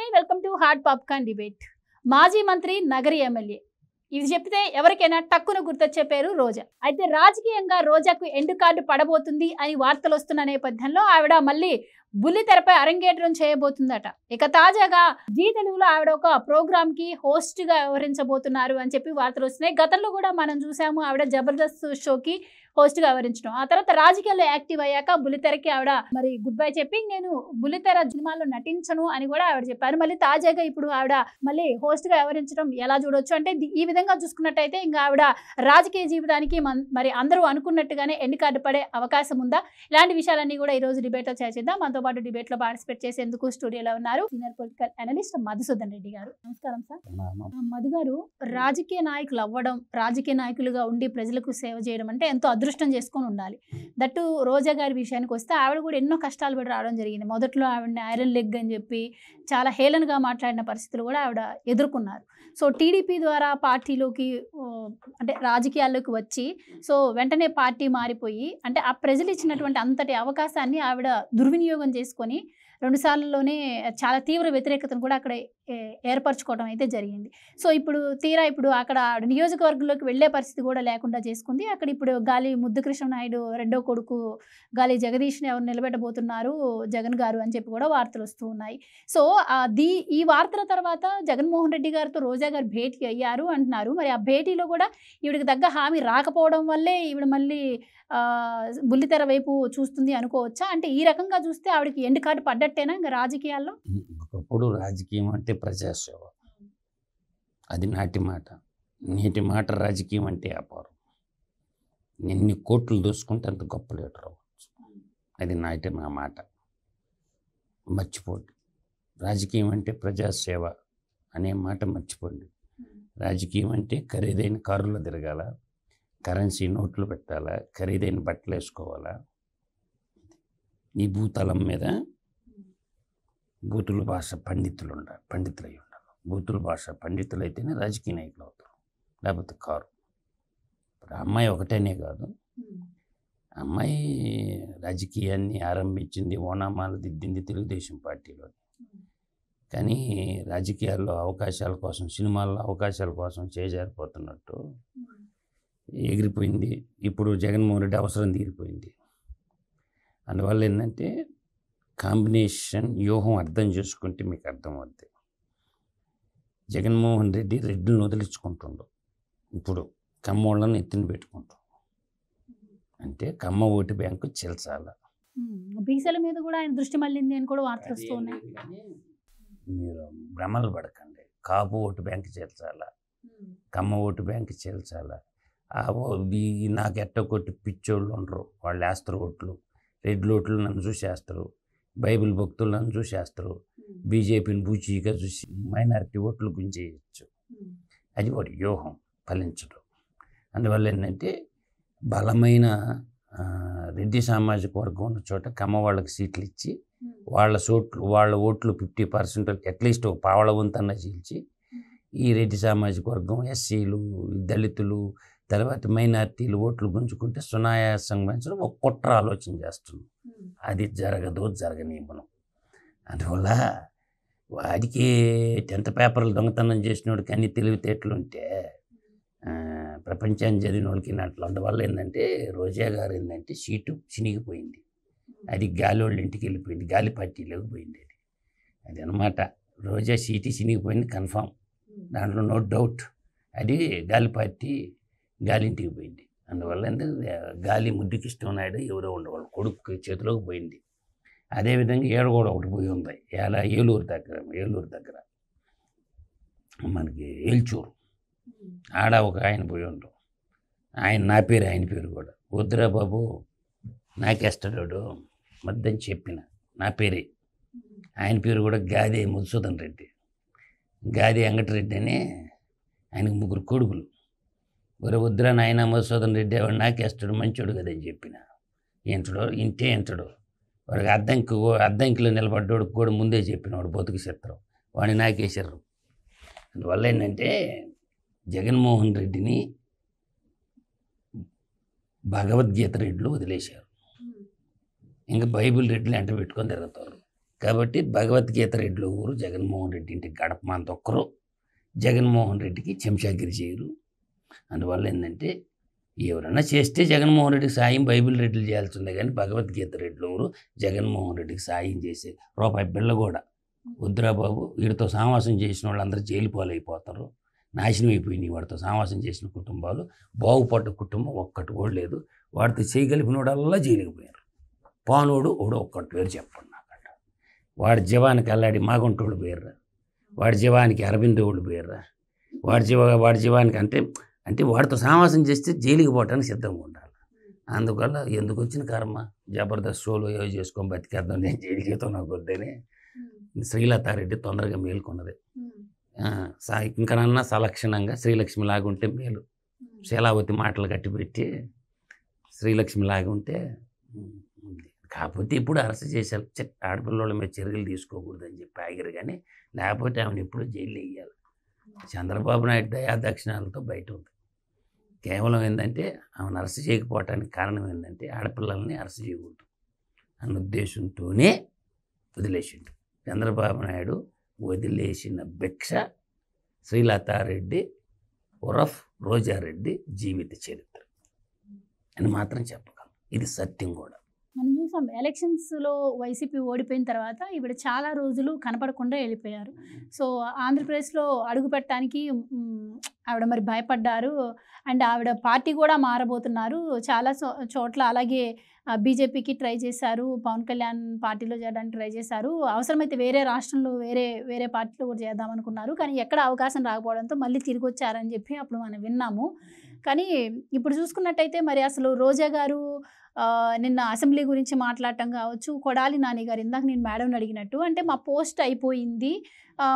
Hi welcome to hot popcorn debate. మాజీ మంత్రి Nagari MLA ఇది చెప్తే ఎవరికైనా టక్కున గుర్తొచ్చే పేరు రోజా. అయితే రాజకీయంగా రోజాకు ఎండు కార్డు పడబోతుంది అని వార్తలు వస్తున్న నేపథ్యంలో ఆవిడ మళ్ళీ బుల్లితెరపై అరంగేట్రం చేయబోతుందట. ఇక తాజాగా జీ తెలుగులో ఆవిడ ఒక ప్రోగ్రామ్ కి హోస్ట్ గా వ్యవహరించబోతున్నారు అని చెప్పి వార్తలు వస్తున్నాయి. గతంలో కూడా మనం చూసాము ఆవిడ జబర్దస్త్ షోకి హోస్ట్ గా వ్యవహరించడం. ఆ తర్వాత రాజకీయాల్లో యాక్టివ్ అయ్యాక బుల్లితెరకి ఆవిడ మరి గుడ్ బై చెప్పి నేను బుల్లితెర సినిమాల్లో నటించను అని కూడా ఆవిడ చెప్పారు. మళ్ళీ తాజాగా ఇప్పుడు ఆవిడ మళ్ళీ హోస్ట్ గా వ్యవహరించడం ఎలా చూడొచ్చు అంటే ఈ విధంగా చూసుకున్నట్టయితే ఇంకా ఆవిడ రాజకీయ జీవితానికి మరి అందరూ అనుకున్నట్టుగానే ఎండ్ కార్డు పడే అవకాశం ఉందా? ఇలాంటి విషయాలన్నీ కూడా ఈ రోజు డిబేట్ లో చర్చిద్దాం. మనతో పాటు డిబేట్ లో పార్టిసిపేట్ చేసేందుకు స్టూడియోలో ఉన్నారు senior political analyst Madhusudan Reddy గారు. నమస్కారం సార్. మధు గారు, రాజకీయ నాయకులు అవ్వడం, రాజకీయ నాయకులుగా ఉండి ప్రజలకు సేవ చేయడం అంటే ఎంతో అదృష్టం చేసుకొని ఉండాలి. దట్టు రోజా గారి విషయానికి వస్తే ఆవిడ కూడా ఎన్నో కష్టాలు పడి రావడం జరిగింది. మొదట్లో ఆవిడని ఐరన్ లెగ్ అని చెప్పి చాలా హేళనగా మాట్లాడిన పరిస్థితులు కూడా ఆవిడ ఎదుర్కొన్నారు. సో టీడీపీ ద్వారా పార్టీలోకి అంటే రాజకీయాల్లోకి వచ్చి సో వెంటనే పార్టీ మారిపోయి అంటే ఆ ప్రజలు ఇచ్చినటువంటి అంతటి అవకాశాన్ని ఆవిడ దుర్వినియోగం చేసుకొని 2 సార్లలోనే చాలా తీవ్ర వ్యతిరేకతను కూడా అక్కడ ఏర్పరచుకోవడం అయితే జరిగింది. సో ఇప్పుడు ఇప్పుడు అక్కడ నియోజకవర్గంలోకి వెళ్ళే పరిస్థితి కూడా లేకుండా చేసుకుంది. అక్కడ ఇప్పుడు గాలి ముద్దుకృష్ణ నాయుడు రెండో కొడుకు గాలి జగదీష్ని ఎవరు నిలబెట్టబోతున్నారు జగన్ గారు అని చెప్పి కూడా వార్తలు వస్తూ ఉన్నాయి. సో ఈ వార్తల తర్వాత జగన్మోహన్ రెడ్డి గారితో రోజా గారు భేటీ అయ్యారు అంటున్నారు. మరి ఆ భేటీలో కూడా ఈవిడికి తగ్గ హామీ రాకపోవడం వల్లే ఈవిడ మళ్ళీ బుల్లితెర వైపు చూస్తుంది అనుకోవచ్చా? అంటే ఈ రకంగా చూస్తే ఆవిడకి ఎండ్ కార్డు పడ్డట్టేనా ఇంకా రాజకీయాల్లో? ఒకప్పుడు రాజకీయం అంటే ప్రజాసేవ, అది నాటి మాట. నేటి మాట రాజకీయం అంటే వ్యాపారం. ఎన్ని కోట్లు దోసుకుంటే అంత గొప్ప లీడర్ అవ్వచ్చు. అది నాటి నా మాట. మర్చిపోండి. రాజకీయం అంటే ప్రజాసేవ అనే మాట మర్చిపోండి. రాజకీయం అంటే ఖరీదైన కారులో తిరగాల, కరెన్సీ నోట్లు పెట్టాలా, ఖరీదైన బట్టలు వేసుకోవాలా. ఈ భూతలం మీద బూతుల భాష పండితులై ఉండాలి. బూతుల భాష పండితులు అయితేనే రాజకీయ నాయకులు అవుతారు, లేకపోతే కారు. ఇప్పుడు అమ్మాయి ఒకటేనే కాదు, అమ్మాయి రాజకీయాన్ని ఆరంభించింది, ఓనామాలు దిద్దింది తెలుగుదేశం పార్టీలో. కానీ రాజకీయాల్లో అవకాశాల కోసం, సినిమాల్లో అవకాశాల కోసం చేజారిపోతున్నట్టు ఎగిరిపోయింది. ఇప్పుడు జగన్మోహన్ రెడ్డి అవసరం తీరిపోయింది. అందువల్ల ఏంటంటే కాంబినేషన్ వ్యూహం అర్థం చేసుకుంటే మీకు అర్థమవుద్ది. జగన్మోహన్ రెడ్డి రెడ్డిని వదిలించుకుంటుండు, ఇప్పుడు కమ్మోళ్ళని ఎత్తిన పెట్టుకుంటాం. అంటే కమ్మ ఓటు బ్యాంకు చెల్చాల. బీసీల మీద కూడా ఆయన దృష్టి మళ్ళింది అని కూడా వార్తలు వస్తూ ఉన్నాయి. మీరు భ్రమలు పడకండి. కాపు ఓటు బ్యాంకు చేర్చాలా, కమ్మ ఓటు బ్యాంకు చేర్చాలా. నాకు ఎట్ట కొట్టి పిచ్చోళ్ళు ఉండరు, వాళ్ళు వేస్తారు ఓట్లు. రెడ్లు ఓట్లు నన్ను చూసేస్తారు, బైబిల్ భక్తులు నన్ను చూసేస్తారు, బీజేపీని బూచీగా చూసి మైనారిటీ ఓట్లు గుంజేయచ్చు. అది వాడి వ్యూహం ఫలించడం. అందువల్ల ఏంటంటే బలమైన రెడ్డి సామాజిక వర్గం ఉన్న చోట కమ్మ వాళ్ళకి సీట్లు ఇచ్చి వాళ్ళ ఓట్లు 50% అట్లీస్ట్ ఒక పావళ వంతన్నా చీల్చి ఈ రెడ్డి సామాజిక వర్గం, ఎస్సీలు, దళితులు, తర్వాత మైనార్టీలు ఓట్లు గుంజుకుంటే సునాయాసంగా పెంచడం ఒక కుట్ర ఆలోచన చేస్తున్నాం. అది జరగనివ్వను. అందువల్ల వాడికి 10th పేపర్లు దొంగతనం చేసినోడికి అన్ని తెలివితేటలుంటే ప్రపంచాన్ని చదివిన వాళ్ళకి నాట్లు. అందువల్ల ఏంటంటే రోజా గారు ఏంటంటే సీటు చినిగిపోయింది. అది గాలి వాళ్ళ ఇంటికి వెళ్ళిపోయింది, గాలి పార్టీలోకి పోయింది. అది అనమాట. రోజా సీటు చినిగిపోయింది కన్ఫామ్, దాంట్లో నో డౌట్. అది గాలి పార్టీ గాలింటికి పోయింది. అందువల్ల ఏంటంటే గాలి ముద్దుకృష్ణ నాయుడు ఎవరో ఉండేవాళ్ళు కొడుకు చేతిలోకి పోయింది. అదేవిధంగా ఏడు కూడా ఒకటి పోయి ఉంది, ఏలూరు దగ్గర మనకి ఏల్చూరు ఆడ ఒక ఆయన పోయి ఉండవు. ఆయన పేరు కూడా వద్దురా బాబు నాకేస్తాడు మద్దని చెప్పిన నా పేరే. ఆయన పేరు కూడా గాది మధుసూదన్ రెడ్డి, గాది వెంకటరెడ్డి అని. ఆయనకు 3 కొడుకులు. ఒరే వద్దురా నాయన మధుసూదన్ రెడ్డి వాడు నాకేస్తాడు మంచోడు కదని చెప్పిన. ఇంటడు వాడికి అద్దంకిలో నిలబడ్డోడికి కూడా ముందే చెప్పినవాడు బతుకు చిత్రం, వాడిని నాకేసారు. అందువల్ల ఏంటంటే జగన్మోహన్ రెడ్డిని భగవద్గీత రెడ్లు వదిలేశారు, ఇంకా బైబిల్ రెడ్లు ఎంట పెట్టుకొని తిరుగుతారు. కాబట్టి భగవద్గీత రెడ్డిలో ఊరు జగన్మోహన్ రెడ్డి ఇంటికి గడప మంత ఒక్కరు జగన్మోహన్ రెడ్డికి చెంచాగిరి చేయరు. అందువల్ల ఏంటంటే ఎవరైనా చేస్తే జగన్మోహన్ రెడ్డికి సాయం బైబిల్ రెడ్డిలు చేయాల్సిందే, కానీ భగవద్గీత రెడ్డిలో ఊరు జగన్మోహన్ రెడ్డికి సాయం చేసే రూపాయి బిళ్ళ కూడా వద్దురా బాబు. వీడితో సావాసం చేసిన వాళ్ళందరూ జైలు పాలైపోతారు, నాశనం అయిపోయినాయి వాడితో సావాసం చేసిన కుటుంబాలు. బాగుపడ్డ కుటుంబం ఒక్కటి కూడా లేదు. వాడితో చేయగలిపినోడల్లా జైలుకి పోయారు. పానోడు ఒకడు ఒక్కటి పేరు చెప్పండి నాకంట. వాడి జీవానికి అల్లాడి మాగుంటోళ్ళు పోయారా, వాడి జీవానికి అరవిందోళ్ళు పోయారా, వాడి జీవానికి అంటే వాడితో సావాసం చేస్తే జైలుకి పోవటానికి సిద్ధంగా ఉండాలి. అందువల్ల ఎందుకు వచ్చిన కర్మ, జబర్దస్త్ షోలో ఏవో చేసుకొని బతికేద్దాం, నేను జైలుకేతో నాకు వద్దని శ్రీలతారెడ్డి తొందరగా మేలుకున్నది. ఇంకనన్నా సలక్షణంగా శ్రీలక్ష్మి లాగుంటే మేలు. శీలావతి మాటలు కట్టిపెట్టి శ్రీలక్ష్మి లాగుంటే. కాకపోతే ఇప్పుడు అరెస్ట్ చేశారు, ఆడపిల్లల మీద చర్యలు తీసుకోకూడదని చెప్పి ఆగిరు, కానీ లేకపోతే ఆమెను ఎప్పుడు జైలు వేయాలి. చంద్రబాబు నాయుడు దయాదక్షిణాలతో బయట ఉంది. కేవలం ఏంటంటే ఆమెను అరెస్ట్ చేయకపోవటానికి కారణం ఏంటంటే ఆడపిల్లల్ని అరెస్ట్ చేయకూడదు అన్న ఉద్దేశంతోనే వదిలేసిండు. చంద్రబాబు నాయుడు వదిలేసిన భిక్ష శ్రీలతారెడ్డి ఉరఫ్ రోజారెడ్డి జీవిత చరిత్ర అని మాత్రం చెప్పగలం. ఇది సత్యం కూడా. మనం చూసాం ఎలక్షన్స్లో వైసీపీ ఓడిపోయిన తర్వాత ఇప్పుడు చాలా రోజులు కనపడకుండా వెళ్ళిపోయారు. సో ఆంధ్రప్రదేశ్లో అడుగు పెట్టడానికి ఆవిడ మరి భయపడ్డారు. అండ్ ఆవిడ పార్టీ కూడా మారబోతున్నారు చాలా చోట్ల. అలాగే బీజేపీకి ట్రై చేశారు, పవన్ కళ్యాణ్ పార్టీలో చేయడానికి ట్రై చేశారు. అవసరమైతే వేరే రాష్ట్రంలో వేరే పార్టీలో కూడా చేద్దామనుకున్నారు, కానీ ఎక్కడ అవకాశం రాకపోవడంతో మళ్ళీ తిరిగి వచ్చారని చెప్పి అప్పుడు మనం విన్నాము. కానీ ఇప్పుడు చూసుకున్నట్టయితే మరి అసలు రోజా గారు నిన్న అసెంబ్లీ గురించి మాట్లాడటం కావచ్చు, కొడాలి నాని గారు ఇందాక నేను మేడంని అడిగినట్టు, అంటే మా పోస్ట్ అయిపోయింది,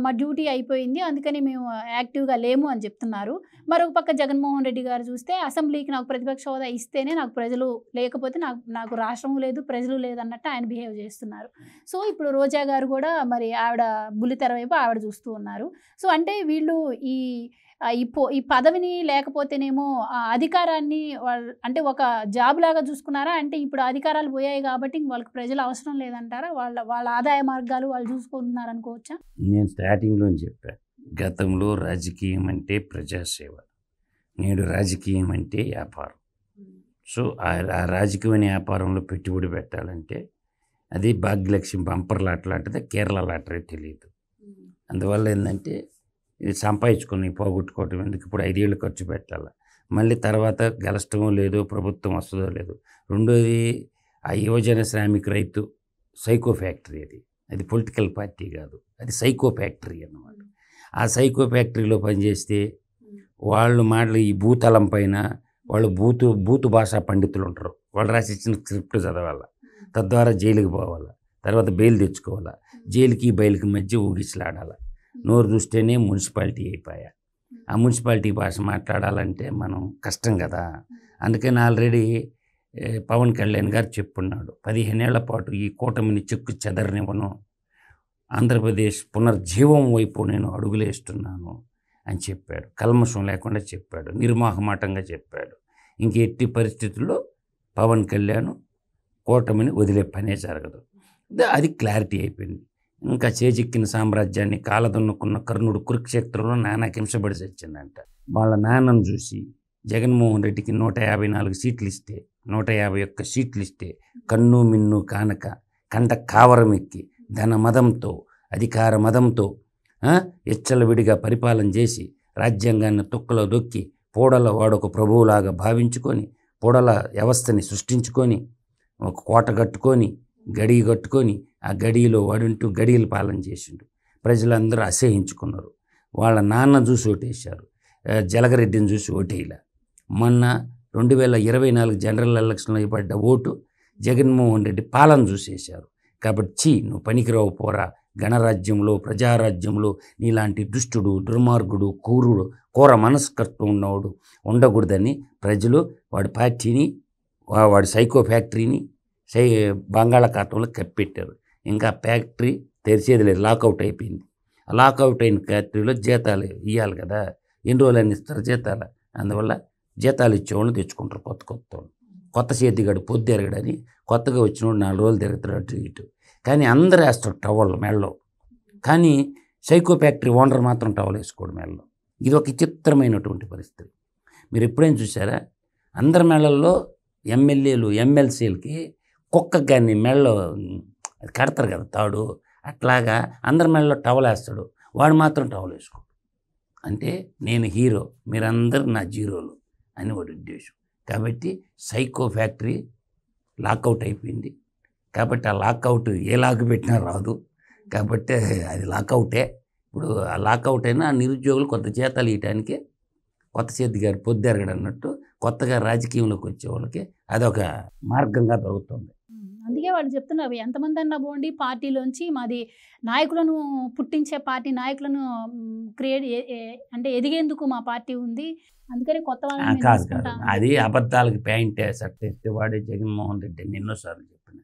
మా డ్యూటీ అయిపోయింది, అందుకని మేము యాక్టివ్గా లేము అని చెప్తున్నారు. మరొక పక్క జగన్మోహన్ రెడ్డి గారు చూస్తే అసెంబ్లీకి నాకు ప్రతిపక్ష హోదా ఇస్తేనే నాకు ప్రజలు, లేకపోతే నాకు రాష్ట్రం లేదు ప్రజలు లేదన్నట్టు ఆయన బిహేవ్ చేస్తున్నారు. సో ఇప్పుడు రోజా గారు కూడా మరి ఆవిడ బుల్లితెర వైపు ఆవిడ చూస్తూ ఉన్నారు. సో అంటే వీళ్ళు ఈ పదవిని లేకపోతేనేమో ఆ అధికారాన్ని వాళ్ళు అంటే ఒక జాబ్ లాగా చూసుకున్నారా, అంటే ఇప్పుడు అధికారాలు పోయాయి కాబట్టి వాళ్ళకి ప్రజలు అవసరం లేదంటారా, వాళ్ళ ఆదాయ మార్గాలు వాళ్ళు చూసుకుంటున్నారు అనుకోవచ్చా? నేను స్టార్టింగ్లో చెప్పాను, గతంలో రాజకీయం అంటే ప్రజాసేవ, నేడు రాజకీయం అంటే వ్యాపారం. సో ఆ రాజకీయ వ్యాపారంలో పెట్టుబడి పెట్టాలంటే అది భాగ్యలక్ష్మి బంపర్ లాంటిదే, కేరళ లాటరీ తెలియదు. అందువల్ల ఏంటంటే ఇది సంపాదించుకొని పోగొట్టుకోవటం ఎందుకు, ఇప్పుడు 5 ఏళ్ళు ఖర్చు పెట్టాలి, మళ్ళీ తర్వాత గెలష్టమో లేదో ప్రభుత్వం వస్తుందో లేదో. రెండోది ఆ యువజన శ్రామిక రైతు సైకో ఫ్యాక్టరీ, అది పొలిటికల్ పార్టీ కాదు, అది సైకో ఫ్యాక్టరీ అన్నమాట. ఆ సైకో ఫ్యాక్టరీలో పనిచేస్తే వాళ్ళు మాటలు ఈ భూతలం పైన వాళ్ళు బూతు భాషా పండితులు ఉంటారు, వాళ్ళు రాసి ఇచ్చిన స్క్రిప్ట్ చదవాలి, తద్వారా జైలుకి పోవాలి, తర్వాత బెయిల్ తెచ్చుకోవాలి, జైలుకి బయలుకి మధ్య ఊగిసలాడాలి. నోరు చూస్తేనే మున్సిపాలిటీ అయిపోయా. ఆ మున్సిపాలిటీ భాష మాట్లాడాలంటే మనం కష్టం కదా. అందుకని ఆల్రెడీ పవన్ కళ్యాణ్ గారు చెప్పున్నాడు, 15 ఏళ్ల పాటు ఈ కూటమిని చెక్కు చెదరనివ్వను, ఆంధ్రప్రదేశ్ పునర్జీవం వైపు నేను అడుగులేస్తున్నాను అని చెప్పాడు. కల్మషం లేకుండా చెప్పాడు, నిర్మోహమాటంగా చెప్పాడు. ఇంక ఎట్టి పరిస్థితుల్లో పవన్ కళ్యాణ్ కూటమిని వదిలే పనే జరగదు. అది క్లారిటీ అయిపోయింది. ఇంకా చేజిక్కిన సామ్రాజ్యాన్ని కాలదున్నుకున్న కర్ణుడు కురుక్షేత్రంలో నానా హింసపడి చచ్చిందంట. వాళ్ళ నాన్నను చూసి జగన్మోహన్ రెడ్డికి 154 సీట్లు ఇస్తే, 151 సీట్లు ఇస్తే కన్ను మిన్ను కానక కంట కావరం ఎక్కి ధన మదంతో అధికార మదంతో ఎచ్చలవిడిగా పరిపాలన చేసి రాజ్యాంగాన్ని తొక్కలో దొక్కి పూడల వాడొక ప్రభువులాగా భావించుకొని పూడల వ్యవస్థని సృష్టించుకొని ఒక కోట కట్టుకొని గడి కట్టుకొని ఆ గడిలో వాడుంటూ గడియల పాలన చేసిండు. ప్రజలందరూ అసహించుకున్నారు. వాళ్ళ నాన్న చూసి ఓటేశారు, జలగరెడ్డిని చూసి ఓటేయలే. మొన్న 2024 జనరల్ ఎలక్షన్లో ఇవ్వబడ్డ ఓటు జగన్మోహన్ రెడ్డి పాలన చూసేశారు. కాబట్టి నువ్వు పనికిరావు పోరా, గణరాజ్యంలో ప్రజారాజ్యంలో నీలాంటి దుష్టుడు దుర్మార్గుడు కోర మనస్కత్వం ఉన్నవాడు ఉండకూడదని ప్రజలు వాడి పార్టీని వాడి సైకో ఫ్యాక్టరీని బంగాళాఖాతంలో కప్పెట్టారు. ఇంకా ఫ్యాక్టరీ తెరిచేది లేదు, లాకౌట్ అయిపోయింది. ఆ లాకౌట్ అయిన ఫ్యాక్టరీలో జీతాలు ఇవ్వాలి కదా, ఎన్ని రోజులు ఇస్తారు జీతాలు. అందువల్ల జీతాలు ఇచ్చేవాళ్ళు తెచ్చుకుంటారు కొత్త చేతిగాడు పొద్దు ఎరగడని, కొత్తగా వచ్చినోడు 4 రోజులు తిరుగుతాడు అటు ఇటు. కానీ అందరూ వేస్తారు టవల్ మెడలో. కానీ సైకో ఫ్యాక్టరీ ఓనర్ మాత్రం టవల్ వేసుకోడు మెడలో. ఇది ఒక విచిత్రమైనటువంటి పరిస్థితి. మీరు ఎప్పుడైనా చూసారా? అందరి మెడల్లో ఎమ్మెల్యేలు ఎమ్మెల్సీలకి కుక్కకి కానీ మెడలో అది కడతారు కదా తాడు, అట్లాగా అందరి మెడలో టవల్ వేస్తాడు, వాడు మాత్రం టవల్ వేసుకోడు. అంటే నేను హీరో, మీరందరూ నా జీరోలు అని వాడి ఉద్దేశం. కాబట్టి సైకో ఫ్యాక్టరీ లాకౌట్ అయిపోయింది. కాబట్టి ఆ లాకౌట్ ఏ లాక్ పెట్టినా రాదు. కాబట్టి అది లాకౌటే. ఇప్పుడు ఆ లాకౌట్ అయినా ఆ నిరుద్యోగులు కొత్త జీతాలు ఇవ్వటానికి కొత్త చేతి గారు పొద్దురగడు అన్నట్టు కొత్తగా రాజకీయంలోకి వచ్చే వాళ్ళకి అదొక మార్గంగా దొరుకుతుంది. అందుకే వాళ్ళు చెప్తున్నారు, ఎంతమంది అన్నా పోండి పార్టీలోంచి, మాది నాయకులను పుట్టించే పార్టీ, నాయకులను క్రియేట్ అంటే ఎదిగేందుకు మా పార్టీ ఉంది, అందుకని కొత్త వాళ్ళని మేము కాదు తీసుకుంటాం. అది అబద్ధాలకు ప్యాంట్ షర్ట్ ఎత్తే వాడే జగన్మోహన్ రెడ్డి అని ఎన్నోసార్లు చెప్పిన.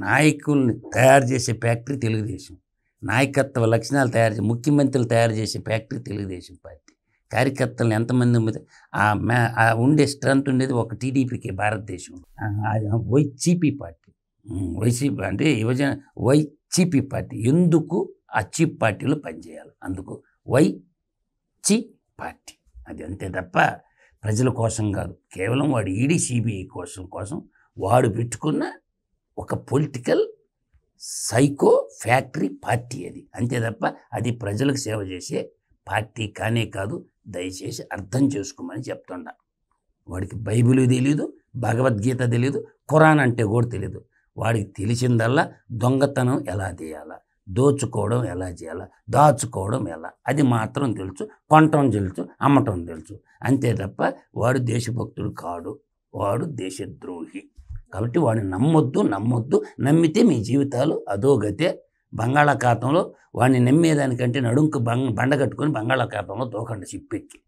నాయకుల్ని తయారు చేసే ఫ్యాక్టరీ తెలుగుదేశం, నాయకత్వ లక్షణాలు తయారు చేసే ముఖ్యమంత్రులు తయారు చేసే ఫ్యాక్టరీ తెలుగుదేశం పార్టీ. కార్యకర్తలను ఎంతమంది ఉండే స్ట్రెంత్ ఉండేది ఒక టీడీపీకి భారతదేశం. అది వైసీపీ పార్టీ, వైసీపీ అంటే యువజన వైసీపీ పార్టీ. ఎందుకు ఆ చీప్ పార్టీలో పనిచేయాలి, అందుకు వైసీ పార్టీ. అది అంతే తప్ప ప్రజల కోసం కాదు, కేవలం వాడు ఈడీ సిబిఐ కోసం వాడు పెట్టుకున్న ఒక పొలిటికల్ సైకో ఫ్యాక్టరీ పార్టీ అది, అంతే తప్ప అది ప్రజలకు సేవ చేసే పార్టీ కానే కాదు. దయచేసి అర్థం చేసుకోమని చెప్తుండా. వాడికి బైబిల్ తెలియదు, భగవద్గీత తెలియదు, ఖురాన్ అంటే కూడా తెలియదు. వాడికి తెలిసిందల్లా దొంగతనం ఎలా చేయాలా, దోచుకోవడం ఎలా చేయాలా, దాచుకోవడం ఎలా, అది మాత్రం తెలుసు. కొనటం తెలుసు, అమ్మటం తెలుసు, అంతే తప్ప వాడు దేశభక్తుడు కాడు, వాడు దేశద్రోహి. కాబట్టి వాడిని నమ్మొద్దు. నమ్మితే మీ జీవితాలు అధోగతే. బంగాళాఖాతంలో వాడిని నమ్మేదానికంటే నడుంకు బండ కట్టుకొని బంగాళాఖాతంలో దూకండి షిప్పెక్కి.